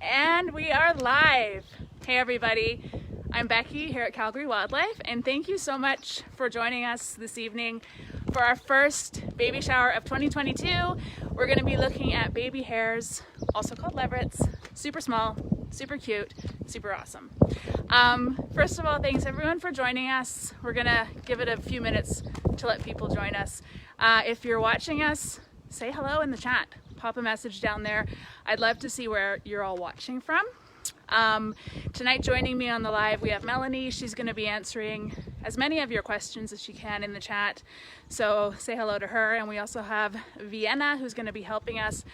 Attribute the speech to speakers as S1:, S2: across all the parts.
S1: And we are live. Hey everybody, I'm Becky here at Calgary Wildlife, and thank you so much for joining us this evening for our first baby shower of 2022. We're going to be looking at baby hares, also called levrets. Super small, super cute, super awesome. First of all, thanks everyone for joining us. We're going to give it a few minutes to let people join us. If you're watching us, say hello in the chat. Pop a message down there. I'd love to see where you're all watching from. Tonight joining me on the live we have Melanie. She's going to be answering as many of your questions as she can in the chat, so say hello to her. And we also have Vienna, who's going to be helping us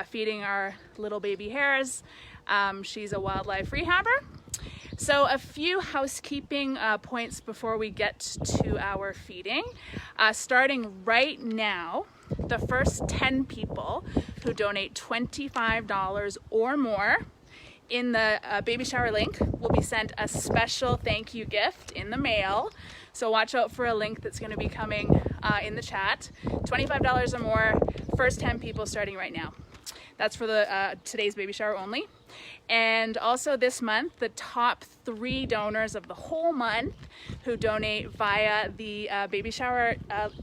S1: feeding our little baby hares. She's a wildlife rehabber. So a few housekeeping points before we get to our feeding. Starting right now, the first 10 people who donate $25 or more in the baby shower link will be sent a special thank you gift in the mail. So watch out for a link that's going to be coming in the chat. $25 or more, first 10 people starting right now. That's for the today's baby shower only. And also this month, the top 3 donors of the whole month who donate via the baby shower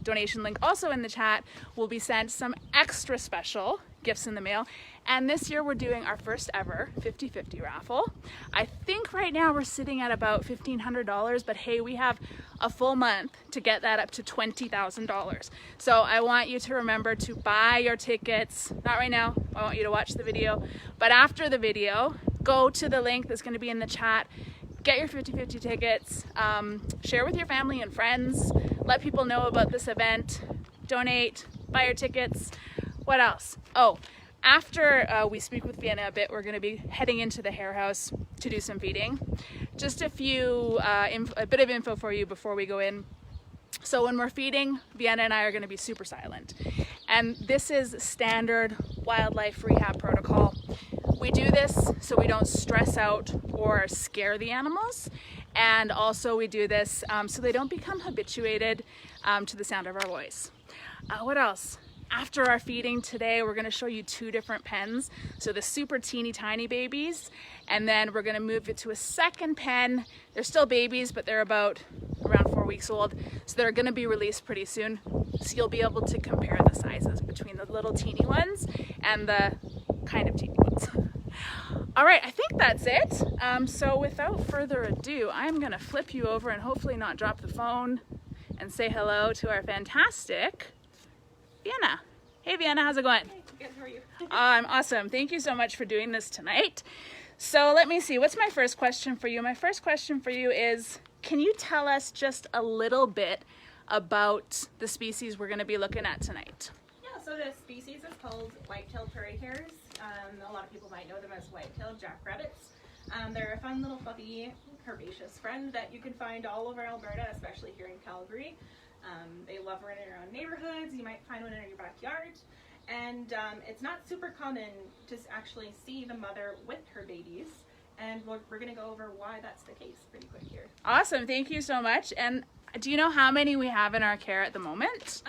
S1: donation link, also in the chat, will be sent some extra special gifts in the mail. And this year we're doing our first ever 50-50 raffle. I think right now we're sitting at about $1,500, but hey, we have a full month to get that up to $20,000. So I want you to remember to buy your tickets. Not right now, I want you to watch the video, but after the video, go to the link that's going to be in the chat, get your 50-50 tickets, share with your family and friends, let people know about this event, donate, buy your tickets. What else? Oh, after we speak with Vienna a bit, we're going to be heading into the hare house to do some feeding. Just a bit of info for you before we go in. So when we're feeding, Vienna and I are going to be super silent. And this is standard wildlife rehab protocol. We do this so we don't stress out or scare the animals. And also we do this so they don't become habituated to the sound of our voice. What else? After our feeding today, we're going to show you 2 different pens. So the super teeny tiny babies, and then we're going to move it to a second pen. They're still babies, but they're around 4 weeks old. So they're going to be released pretty soon. So you'll be able to compare the sizes between the little teeny ones and the kind of teeny ones. All right, I think that's it. So without further ado, I'm going to flip you over and hopefully not drop the phone and say hello to our fantastic Vienna. Hey Vienna, how's it going?
S2: Hey, good, how are you?
S1: I'm awesome. Thank you so much for doing this tonight. So let me see, what's my first question for you? My first question for you is, can you tell us just a little bit about the species we're going to be looking at tonight?
S2: Yeah, so the species is called white-tailed prairie hares. A lot of people might know them as white-tailed jackrabbits. They're a fun little fluffy herbaceous friend that you can find all over Alberta, especially here in Calgary. They love running around neighborhoods. You might find one in your backyard. And it's not super common to actually see the mother with her babies. And we're going to go over why that's the case pretty quick here.
S1: Awesome. Thank you so much. And do you know how many we have in our care at the moment?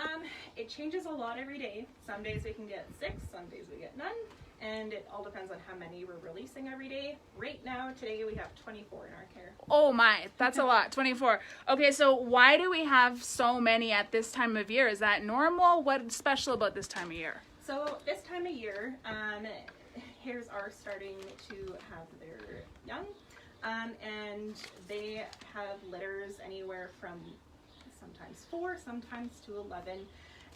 S2: It changes a lot every day. Some days we can get 6, some days we get none. And it all depends on how many we're releasing every day. Right now, today, we have 24 in our care.
S1: Oh my, that's a lot, 24. Okay, so why do we have so many at this time of year? Is that normal? What's special about this time of year?
S2: So this time of year, hares are starting to have their young. And they have litters anywhere from sometimes 4, sometimes to 11.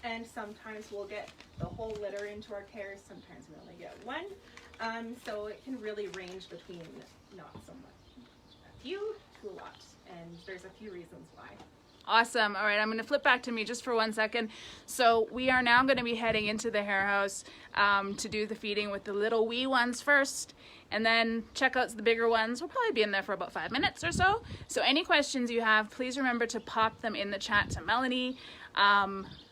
S2: And sometimes we'll get the whole litter into our care, sometimes we only get 1. So it can really range between not so much, a few to a lot, and there's a few reasons why.
S1: Awesome. All right, I'm going to flip back to me just for 1 second. So we are now going to be heading into the hare house to do the feeding with the little wee ones first, and then check out the bigger ones. We'll probably be in there for about 5 minutes or so. So any questions you have, please remember to pop them in the chat to Melanie.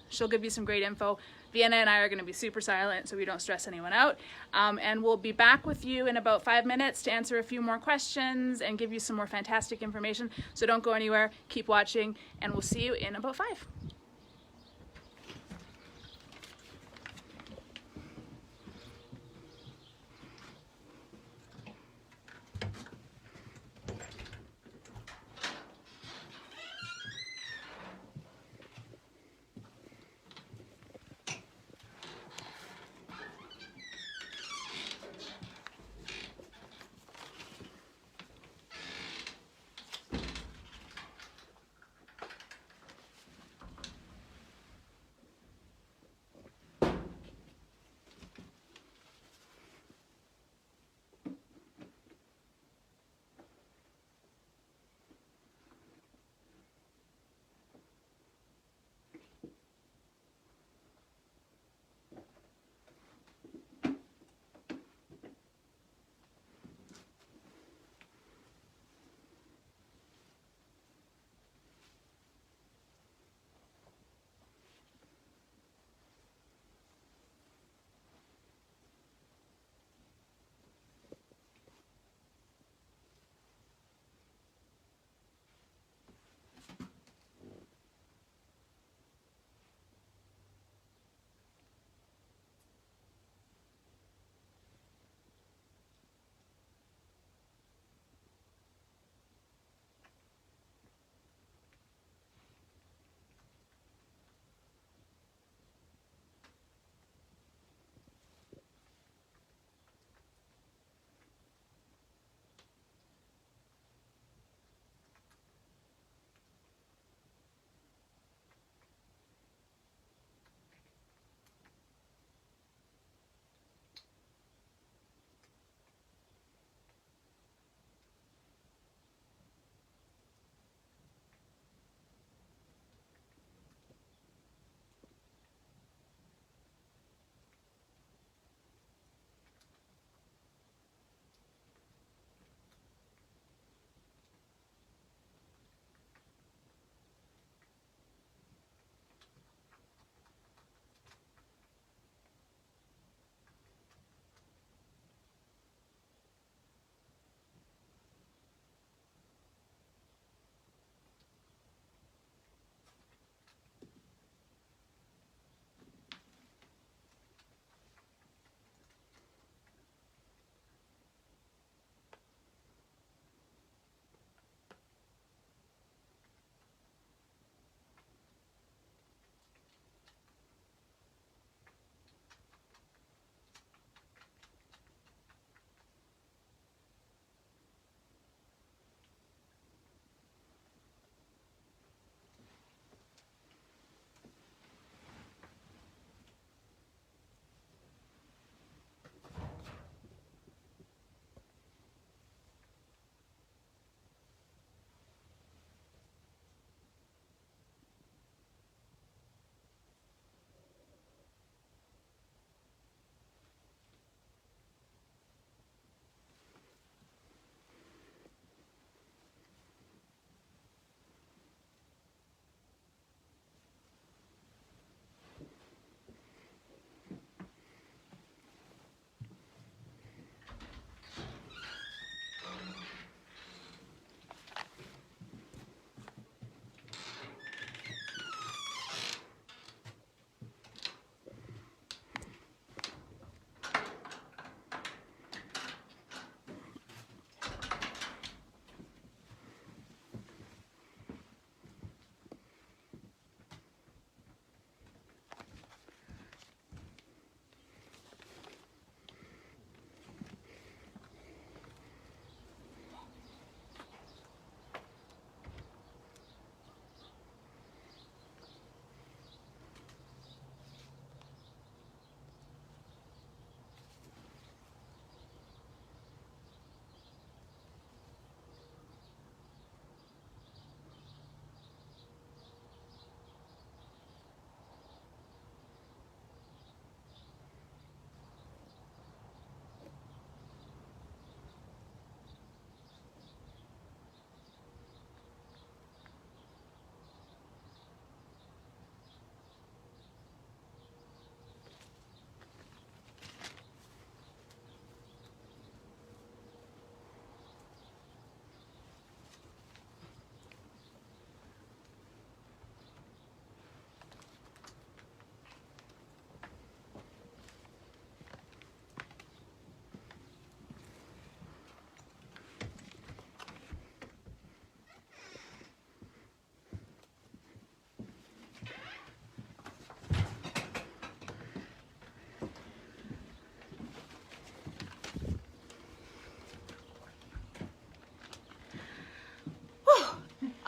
S1: She'll give you some great info. Vienna and I are going to be super silent so we don't stress anyone out. And we'll be back with you in about 5 minutes to answer a few more questions and give you some more fantastic information. So don't go anywhere, keep watching, and we'll see you in about 5.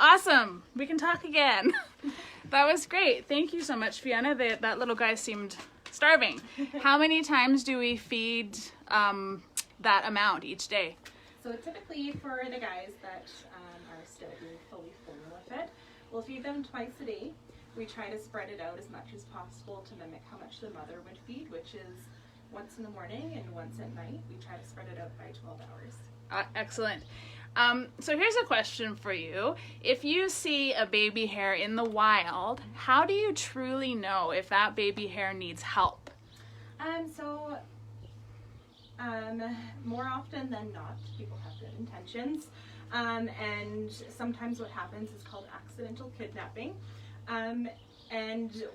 S1: Awesome. We can talk again. That was great. Thank you so much, Fiona. That little guy seemed starving. How many times do we feed that amount each day?
S2: So typically for the guys that are still being fully formula fed, we'll feed them twice a day. We try to spread it out as much as possible to mimic how much the mother would feed, which is once in the morning and once at night. We try to spread it out by 12 hours.
S1: Excellent. So here's a question for you. If you see a baby hare in the wild, how do you truly know if that baby hare needs help?
S2: More often than not, people have good intentions. And sometimes what happens is called accidental kidnapping. And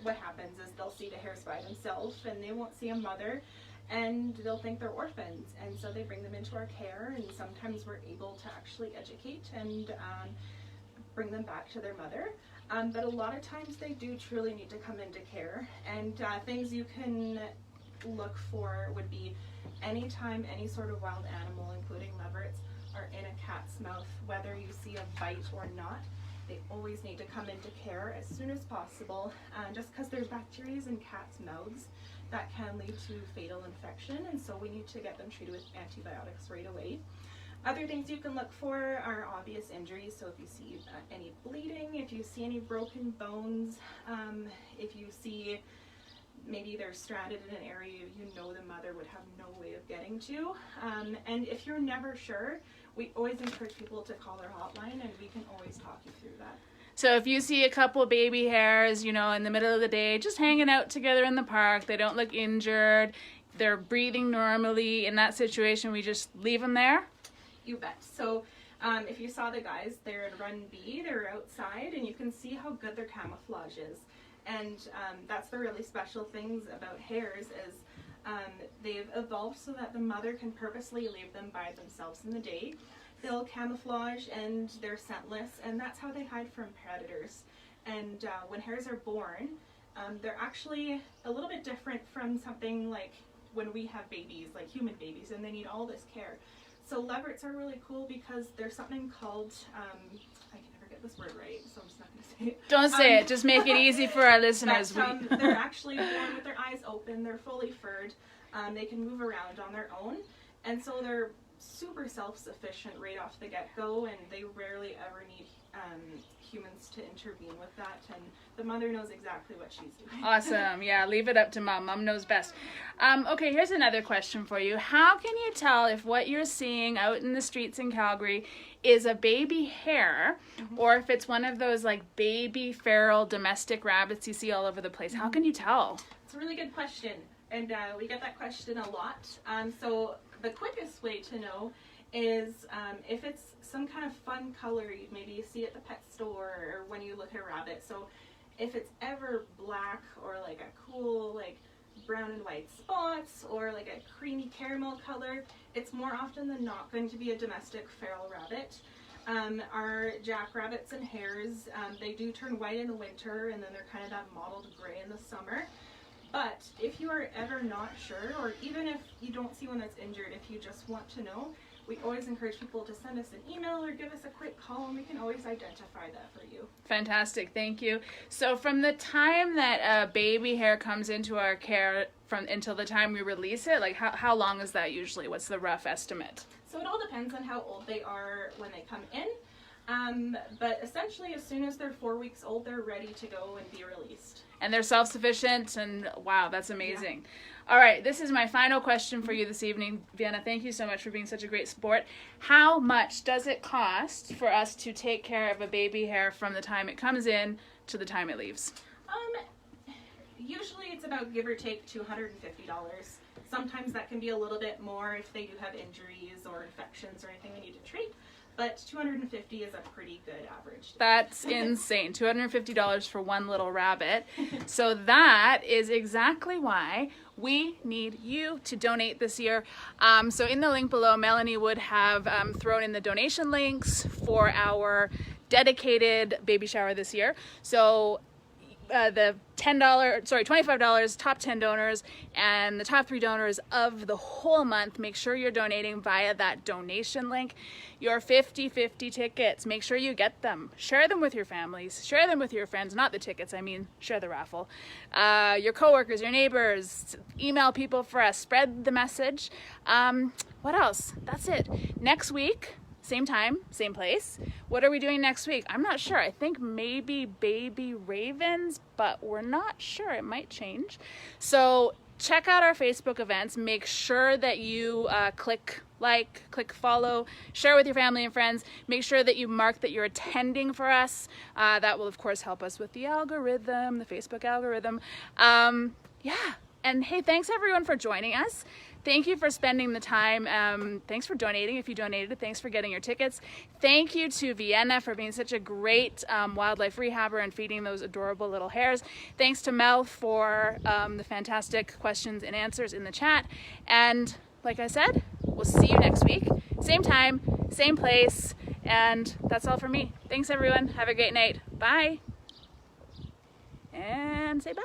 S2: what happens is they'll see the hares by themselves and they won't see a mother, and they'll think they're orphans, and so they bring them into our care, and sometimes we're able to actually educate and bring them back to their mother. But a lot of times they do truly need to come into care, and things you can look for would be anytime any sort of wild animal, including levrets, are in a cat's mouth, whether you see a bite or not, they always need to come into care as soon as possible, just because there's bacteria in cats' mouths that can lead to fatal infection, and so we need to get them treated with antibiotics right away. Other things you can look for are obvious injuries, so if you see any bleeding, if you see any broken bones, if you see maybe they're stranded in an area you know the mother would have no way of getting to, and if you're never sure, we always encourage people to call our hotline and we can always talk you through that.
S1: So if you see a couple baby hares, in the middle of the day, just hanging out together in the park, they don't look injured, they're breathing normally, in that situation, we just leave them there?
S2: You bet. So if you saw the guys, they're in Run B, they're outside, and you can see how good their camouflage is. And that's the really special things about hares is they've evolved so that the mother can purposely leave them by themselves in the day. They'll camouflage and they're scentless, and that's how they hide from predators. And when hares are born, they're actually a little bit different from something like when we have babies, like human babies, and they need all this care. So levrets are really cool because there's something called, I can never get this word right, so I'm just not going to say it.
S1: Don't say it, just make it easy for our listeners.
S2: But, they're actually born with their eyes open, they're fully furred, they can move around on their own, and so they're super self-sufficient right off the get-go, and they rarely ever need humans to intervene with that, and the mother knows exactly what she's doing.
S1: Awesome. Yeah, leave it up to mom. Mom knows best. Okay, here's another question for you. How can you tell if what you're seeing out in the streets in Calgary is a baby hare, or if it's one of those like baby feral domestic rabbits you see all over the place? How can you tell?
S2: It's a really good question, and we get that question a lot. So the quickest way to know is if it's some kind of fun color maybe you see at the pet store or when you look at a rabbit. So if it's ever black or like a cool like brown and white spots or like a creamy caramel color, it's more often than not going to be a domestic feral rabbit. Our jackrabbits and hares, they do turn white in the winter, and then they're kind of that mottled gray in the summer. But if you are ever not sure, or even if you don't see one that's injured, if you just want to know, we always encourage people to send us an email or give us a quick call, and we can always identify that for you.
S1: Fantastic, thank you. So from the time that a baby hare comes into our care until the time we release it, like how long is that usually? What's the rough estimate?
S2: So it all depends on how old they are when they come in. But essentially as soon as they're 4 weeks old, they're ready to go and be released.
S1: And they're self-sufficient, and wow, that's amazing. Yeah. All right, this is my final question for you this evening. Vienna, thank you so much for being such a great sport. How much does it cost for us to take care of a baby hare from the time it comes in to the time it leaves?
S2: Usually it's about give or take $250. Sometimes that can be a little bit more if they do have injuries or infections or anything we need to treat. But $250 is a pretty good average.
S1: That's insane. $250 for one little rabbit. So that is exactly why we need you to donate this year. So in the link below, Melanie would have thrown in the donation links for our dedicated baby shower this year. So the $25 top 10 donors and the top 3 donors of the whole month. Make sure you're donating via that donation link. Your 50-50 tickets, make sure you get them. Share them with your families, share them with your friends, not the tickets, I mean share the raffle. Your coworkers, your neighbors, email people for us, spread the message. What else? That's it. Next week, same time, same place. What are we doing next week? I'm not sure. I think maybe baby ravens, but we're not sure. It might change. So check out our Facebook events. Make sure that you click like, click follow, share with your family and friends. Make sure that you mark that you're attending for us. That will, of course, help us with the algorithm, the Facebook algorithm. Yeah. And hey, thanks everyone for joining us. Thank you for spending the time. Thanks for donating if you donated. Thanks for getting your tickets. Thank you to Vienna for being such a great wildlife rehabber and feeding those adorable little hares. Thanks to Mel for the fantastic questions and answers in the chat. And like I said, we'll see you next week. Same time, same place. And that's all for me. Thanks everyone. Have a great night. Bye. And say bye.